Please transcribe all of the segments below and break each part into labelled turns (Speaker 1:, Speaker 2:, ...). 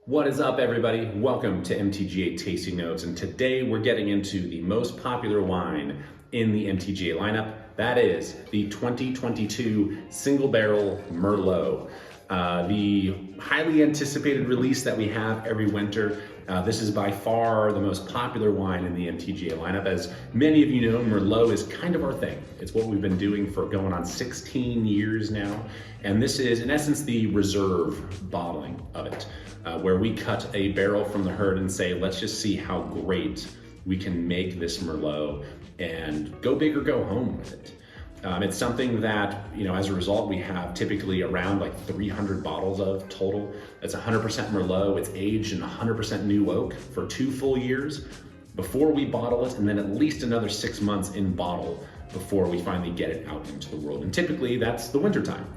Speaker 1: What is up, everybody? Welcome to MTGA Tasting Notes, and today we're getting into the most popular wine in the MTGA lineup. That is the 2022 Single Barrel Merlot, the highly anticipated release that we have every winter. This is by far the most popular wine in the MTGA lineup. As many of you know, Merlot is kind of our thing. It's what we've been doing for going on 16 years now. And this is, in essence, the reserve bottling of it, where we cut a barrel from the herd and say, let's just see how great we can make this Merlot and go big or go home with it. It's something that, as a result, we have typically around like 300 bottles of total. It's 100% Merlot. It's aged in 100% new oak for 2 full years before we bottle it, and then at least another 6 months in bottle before we finally get it out into the world. And typically that's the winter time,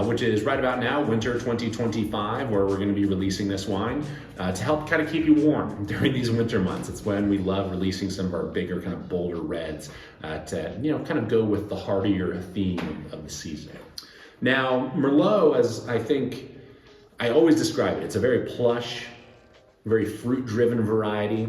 Speaker 1: which is right about now, winter 2025, where we're going to be releasing this wine to help kind of keep you warm during these winter months. It's when we love releasing some of our bigger, kind of bolder reds to, kind of go with the heartier theme of the season. Now, Merlot, as I always describe it, it's a very plush, very fruit-driven variety.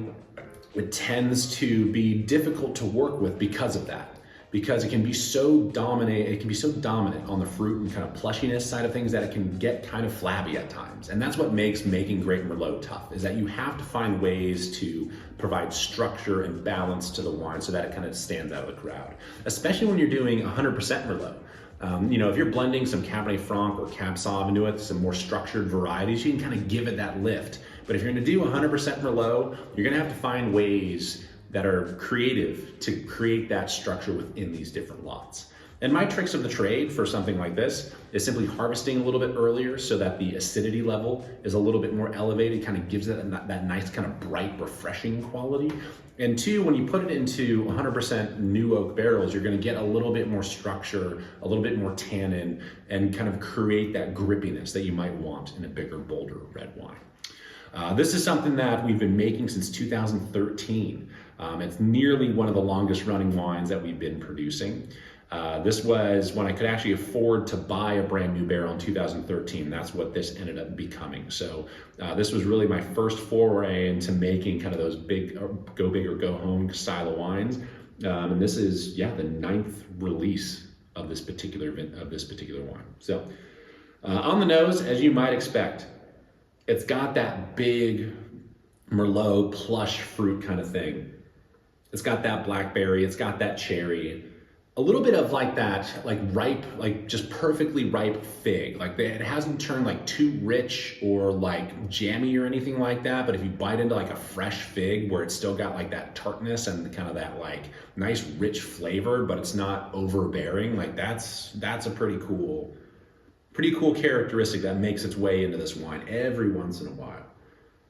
Speaker 1: It tends to be difficult to work with because of that. Because it can be so dominant on the fruit and kind of plushiness side of things that it can get kind of flabby at times. And that's what makes making great Merlot tough, is that you have to find ways to provide structure and balance to the wine so that it kind of stands out of the crowd. Especially when you're doing 100% Merlot. If you're blending some Cabernet Franc or Cab Sauv into it, some more structured varieties, you can kind of give it that lift. But if you're gonna do 100% Merlot, you're gonna have to find ways that are creative to create that structure within these different lots. And my tricks of the trade for something like this is simply harvesting a little bit earlier so that the acidity level is a little bit more elevated, kind of gives it that nice kind of bright, refreshing quality. And 2, when you put it into 100% new oak barrels, you're gonna get a little bit more structure, a little bit more tannin, and kind of create that grippiness that you might want in a bigger, bolder red wine. This is something that we've been making since 2013. It's nearly one of the longest running wines that we've been producing. This was when I could actually afford to buy a brand new barrel in 2013. That's what this ended up becoming. So this was really my first foray into making kind of those big, go big or go home style of wines. And this is, the 9th release of this particular wine. So on the nose, as you might expect, it's got that big Merlot plush fruit kind of thing. It's got that blackberry, it's got that cherry, a little bit of like that, ripe, just perfectly ripe fig. It hasn't turned too rich or jammy or anything like that, but if you bite into a fresh fig where it's still got that tartness and kind of that nice rich flavor, but it's not overbearing, that's a pretty cool characteristic that makes its way into this wine every once in a while.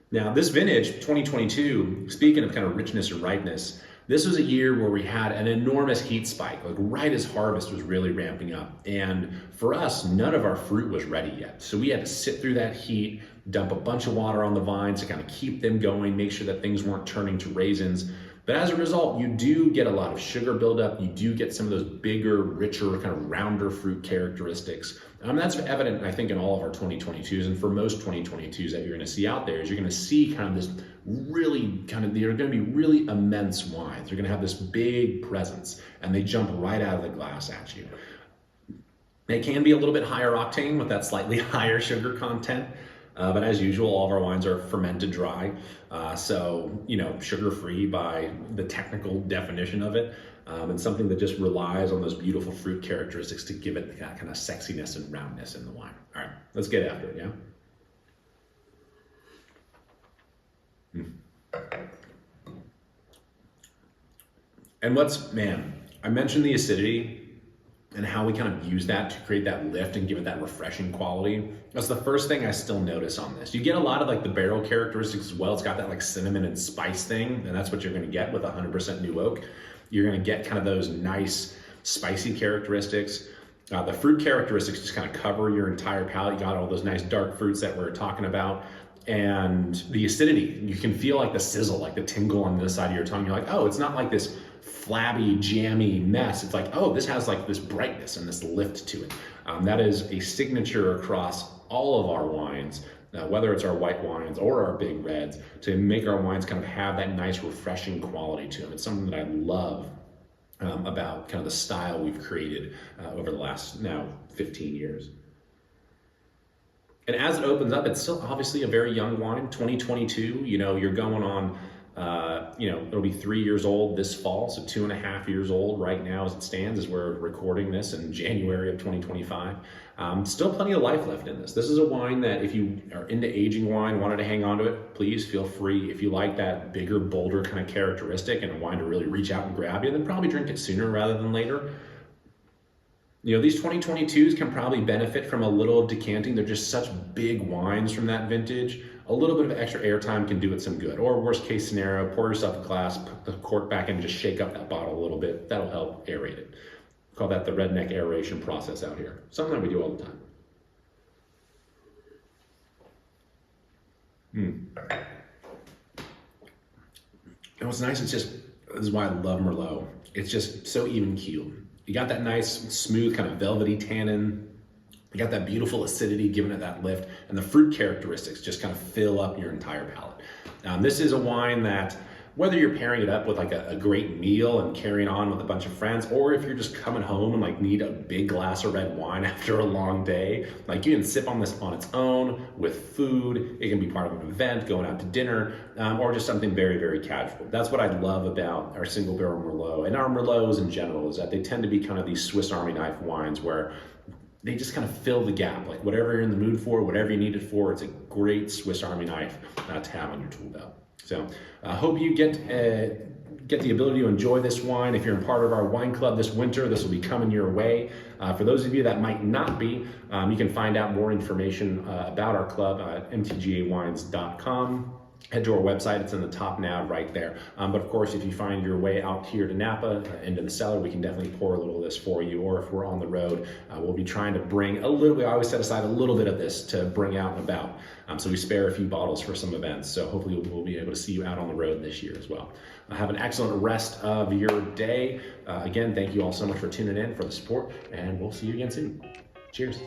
Speaker 1: Now, this vintage, 2022, speaking of kind of richness or ripeness, this was a year where we had an enormous heat spike, right as harvest was really ramping up. And for us, none of our fruit was ready yet. So we had to sit through that heat, dump a bunch of water on the vines to kind of keep them going, make sure that things weren't turning to raisins. But as a result, you do get a lot of sugar buildup. You do get some of those bigger, richer, kind of rounder fruit characteristics. That's evident, I think, in all of our 2022s, and for most 2022s that you're going to see out there, is you're going to see kind of this really they're going to be really immense wines. They're going to have this big presence, and they jump right out of the glass at you. They can be a little bit higher octane with that slightly higher sugar content. But as usual, all of our wines are fermented dry. So, sugar-free by the technical definition of it. And something that just relies on those beautiful fruit characteristics to give it that kind of sexiness and roundness in the wine. All right, let's get after it, yeah? And I mentioned the acidity and how we kind of use that to create that lift and give it that refreshing quality. That's the first thing I still notice on this. You get a lot of the barrel characteristics as well. It's got that cinnamon and spice thing, and that's what you're gonna get with 100% new oak. You're gonna get kind of those nice spicy characteristics. The fruit characteristics just kind of cover your entire palate. You got all those nice dark fruits that we're talking about. And the acidity, you can feel the sizzle, the tingle on the side of your tongue. You're oh, it's not this flabby, jammy mess. It's oh, this has this brightness and this lift to it. That is a signature across all of our wines whether it's our white wines or our big reds, to make our wines kind of have that nice refreshing quality to them. It's something that I love about kind of the style we've created over the last now 15 years. And as it opens up, it's still obviously a very young wine, 2022. You know, you're going on, you know, it'll be 3 years old this fall, so 2.5 years old right now as it stands, as we're recording this in January of 2025. Still plenty of life left in this. This is a wine that if you are into aging wine, wanted to hang on to it, please feel free. If you like that bigger, bolder kind of characteristic and a wine to really reach out and grab you, then probably drink it sooner rather than later. You know, these 2022s can probably benefit from a little decanting. They're just such big wines from that vintage. A little bit of extra airtime can do it some good. Or worst case scenario, pour yourself a glass, put the cork back in, and just shake up that bottle a little bit. That'll help aerate it. We call that the redneck aeration process out here. Something that we do all the time. And what's nice, it's just, this is why I love Merlot. It's just so even keeled. You got that nice, smooth, kind of velvety tannin. You got that beautiful acidity giving it that lift, and the fruit characteristics just kind of fill up your entire palate. This is a wine that, whether you're pairing it up with like a great meal and carrying on with a bunch of friends, or if you're just coming home and like need a big glass of red wine after a long day, like you can sip on this on its own with food. It can be part of an event, going out to dinner, or just something very, very casual. That's what I love about our Single Barrel Merlot and our Merlots in general, is that they tend to be kind of these Swiss Army knife wines where they just kind of fill the gap. Like whatever you're in the mood for, whatever you need it for, it's a great Swiss Army knife to have on your tool belt. So I hope you get the ability to enjoy this wine. If you're a part of our wine club this winter, this will be coming your way. For those of you that might not be, you can find out more information about our club at mtgawines.com. Head to our website, it's in the top nav right there. But of course, if you find your way out here to Napa, into the cellar, we can definitely pour a little of this for you. Or if we're on the road, we'll be trying to bring a little bit, I always set aside a little bit of this to bring out and about. So we spare a few bottles for some events. So hopefully we'll be able to see you out on the road this year as well. Have an excellent rest of your day. Again, thank you all so much for tuning in, for the support, and we'll see you again soon. Cheers.